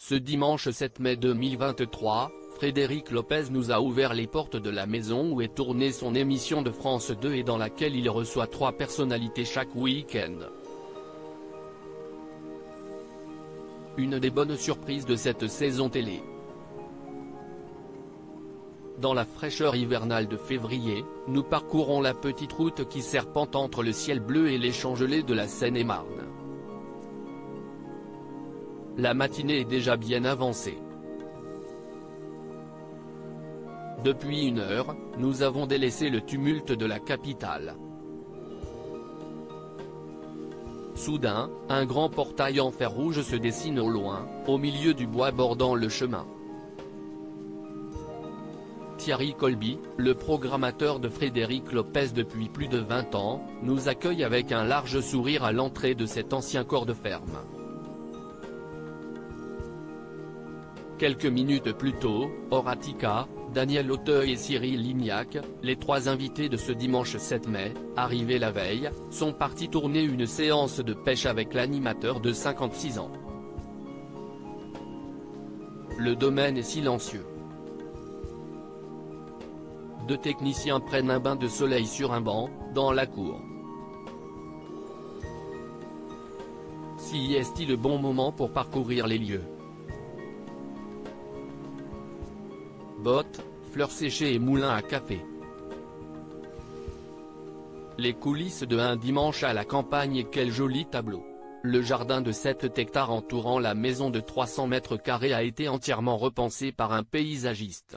Ce dimanche 7 mai 2023, Frédéric Lopez nous a ouvert les portes de la maison où est tournée son émission de France 2 et dans laquelle il reçoit 3 personnalités chaque week-end. Une des bonnes surprises de cette saison télé. Dans la fraîcheur hivernale de février, nous parcourons la petite route qui serpente entre le ciel bleu et les champs gelés de la Seine-et-Marne. La matinée est déjà bien avancée. Depuis 1 heure, nous avons délaissé le tumulte de la capitale. Soudain, un grand portail en fer rouge se dessine au loin, au milieu du bois bordant le chemin. Thierry Colby, le programmateur de Frédéric Lopez depuis plus de 20 ans, nous accueille avec un large sourire à l'entrée de cet ancien corps de ferme. Quelques minutes plus tôt, Horatica, Daniel Auteuil et Cyril Lignac, les 3 invités de ce dimanche 7 mai, arrivés la veille, sont partis tourner une séance de pêche avec l'animateur de 56 ans. Le domaine est silencieux. 2 techniciens prennent un bain de soleil sur un banc, dans la cour. Si est-il le bon moment pour parcourir les lieux? Bottes, fleurs séchées et moulins à café. Les coulisses de un dimanche à la campagne et quel joli tableau. Le jardin de 7 hectares entourant la maison de 300 mètres carrés a été entièrement repensé par un paysagiste.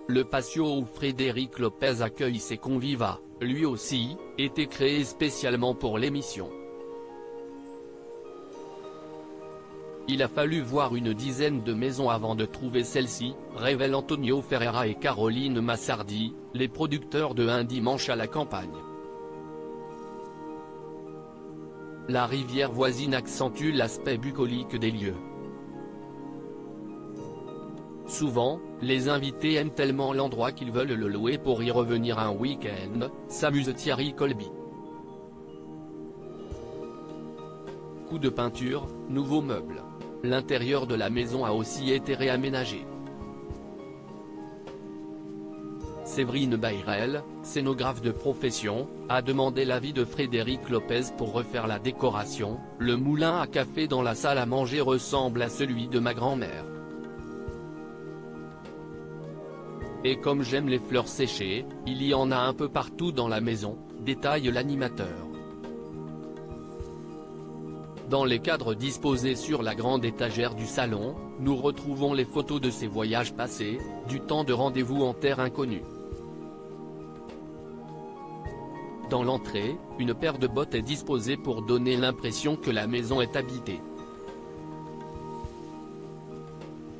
Le patio où Frédéric Lopez accueille ses convives a, lui aussi, été créé spécialement pour l'émission. Il a fallu voir une dizaine de maisons avant de trouver celle-ci, révèlent Antonio Ferreira et Caroline Massardi, les producteurs de Un dimanche à la campagne. La rivière voisine accentue l'aspect bucolique des lieux. Souvent, les invités aiment tellement l'endroit qu'ils veulent le louer pour y revenir un week-end, s'amuse Thierry Colby. Coup de peinture, nouveaux meubles. L'intérieur de la maison a aussi été réaménagé. Séverine Bayrel, scénographe de profession, a demandé l'avis de Frédéric Lopez pour refaire la décoration. Le moulin à café dans la salle à manger ressemble à celui de ma grand-mère. Et comme j'aime les fleurs séchées, il y en a un peu partout dans la maison, détaille l'animateur. Dans les cadres disposés sur la grande étagère du salon, nous retrouvons les photos de ses voyages passés, du temps de rendez-vous en terre inconnue. Dans l'entrée, une paire de bottes est disposée pour donner l'impression que la maison est habitée.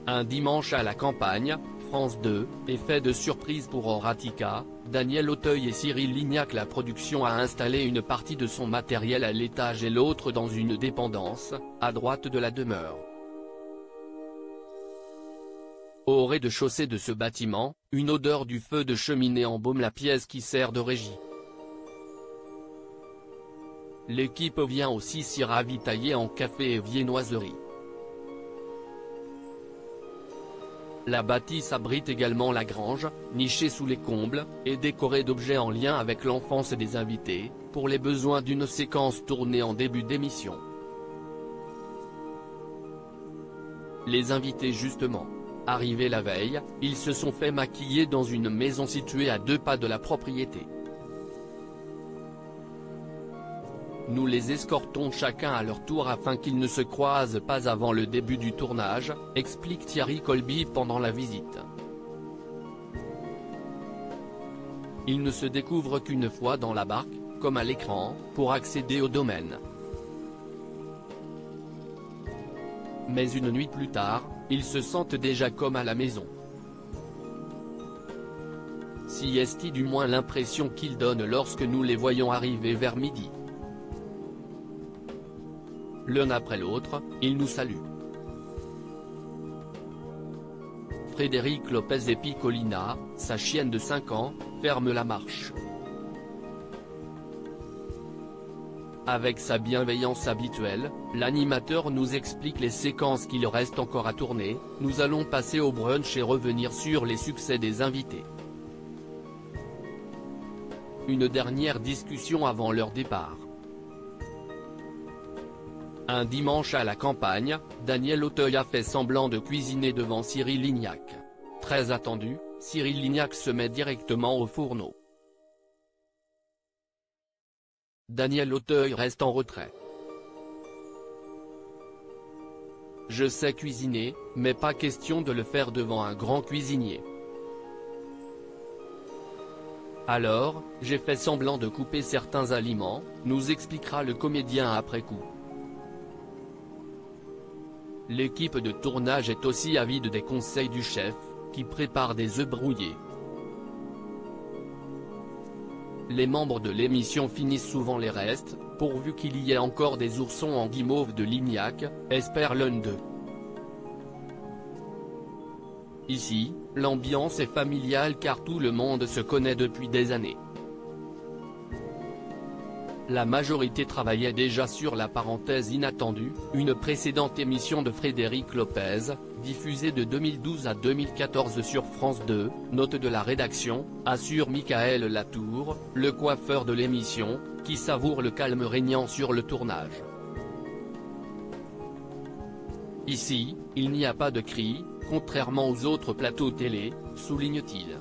Un dimanche à la campagne, France 2, effet de surprise pour Horatica, Daniel Auteuil et Cyril Lignac. La production a installé une partie de son matériel à l'étage et l'autre dans une dépendance, à droite de la demeure. Au rez-de-chaussée de ce bâtiment, une odeur du feu de cheminée embaume la pièce qui sert de régie. L'équipe vient aussi s'y ravitailler en café et viennoiserie. La bâtisse abrite également la grange, nichée sous les combles, et décorée d'objets en lien avec l'enfance des invités, pour les besoins d'une séquence tournée en début d'émission. Les invités justement. Arrivés la veille, ils se sont fait maquiller dans une maison située à 2 pas de la propriété. Nous les escortons chacun à leur tour afin qu'ils ne se croisent pas avant le début du tournage, explique Thierry Colby pendant la visite. Ils ne se découvrent qu'une fois dans la barque, comme à l'écran, pour accéder au domaine. Mais une nuit plus tard, ils se sentent déjà comme à la maison. Si est-il du moins l'impression qu'ils donnent lorsque nous les voyons arriver vers midi. L'un après l'autre, ils nous saluent. Frédéric Lopez et Piccolina, sa chienne de 5 ans, ferme la marche. Avec sa bienveillance habituelle, l'animateur nous explique les séquences qu'il reste encore à tourner. Nous allons passer au brunch et revenir sur les succès des invités. Une dernière discussion avant leur départ. Un dimanche à la campagne, Daniel Auteuil a fait semblant de cuisiner devant Cyril Lignac. Très attendu, Cyril Lignac se met directement au fourneau. Daniel Auteuil reste en retrait. Je sais cuisiner, mais pas question de le faire devant un grand cuisinier. Alors, j'ai fait semblant de couper certains aliments, nous expliquera le comédien après coup. L'équipe de tournage est aussi avide des conseils du chef, qui prépare des œufs brouillés. Les membres de l'émission finissent souvent les restes, pourvu qu'il y ait encore des oursons en guimauve de Lignac, espère l'un d'eux. Ici, l'ambiance est familiale car tout le monde se connaît depuis des années. La majorité travaillait déjà sur La Parenthèse Inattendue, une précédente émission de Frédéric Lopez, diffusée de 2012 à 2014 sur France 2, note de la rédaction, assure Michael Latour, le coiffeur de l'émission, qui savoure le calme régnant sur le tournage. Ici, il n'y a pas de cris, contrairement aux autres plateaux télé, souligne-t-il.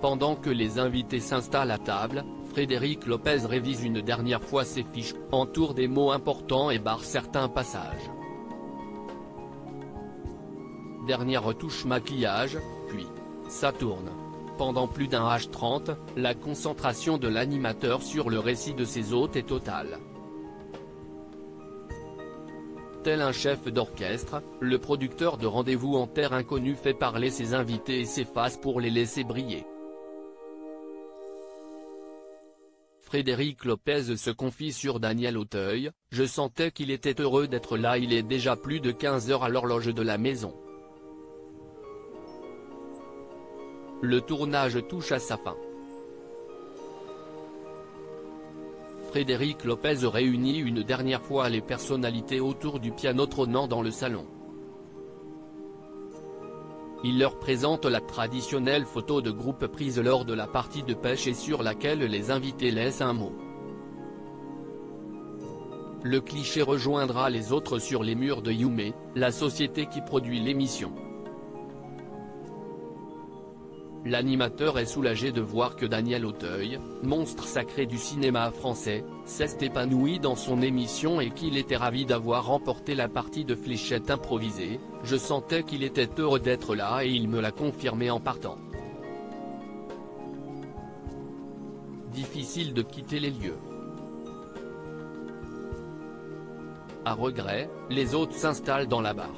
Pendant que les invités s'installent à table, Frédéric Lopez révise une dernière fois ses fiches, entoure des mots importants et barre certains passages. Dernière retouche maquillage, puis, ça tourne. Pendant plus d'un H30, la concentration de l'animateur sur le récit de ses hôtes est totale. Tel un chef d'orchestre, le producteur de Rendez-vous en terre inconnue fait parler ses invités et s'efface pour les laisser briller. Frédéric Lopez se confie sur Daniel Auteuil, « Je sentais qu'il était heureux d'être là, il est déjà plus de 15 heures à l'horloge de la maison. Le tournage touche à sa fin. Frédéric Lopez réunit une dernière fois les personnalités autour du piano trônant dans le salon. Il leur présente la traditionnelle photo de groupe prise lors de la partie de pêche et sur laquelle les invités laissent un mot. Le cliché rejoindra les autres sur les murs de Yume, la société qui produit l'émission. L'animateur est soulagé de voir que Daniel Auteuil, monstre sacré du cinéma français, s'est épanoui dans son émission et qu'il était ravi d'avoir remporté la partie de fléchette improvisée. Je sentais qu'il était heureux d'être là et il me l'a confirmé en partant. Difficile de quitter les lieux. À regret, les hôtes s'installent dans la barque.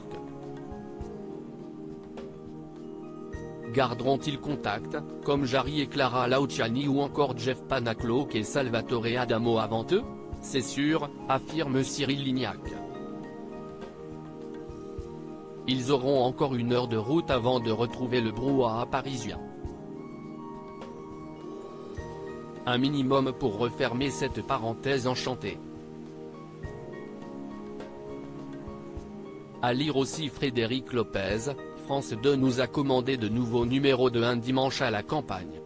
Garderont-ils contact, comme Jarry et Clara Lauciani ou encore Jeff Panaclock et Salvatore Adamo avant eux? C'est sûr, affirme Cyril Lignac. Ils auront encore 1 heure de route avant de retrouver le brouhaha parisien. Un minimum pour refermer cette parenthèse enchantée. À lire aussi Frédéric Lopez, France 2 nous a commandé de nouveaux numéros de Un dimanche à la campagne.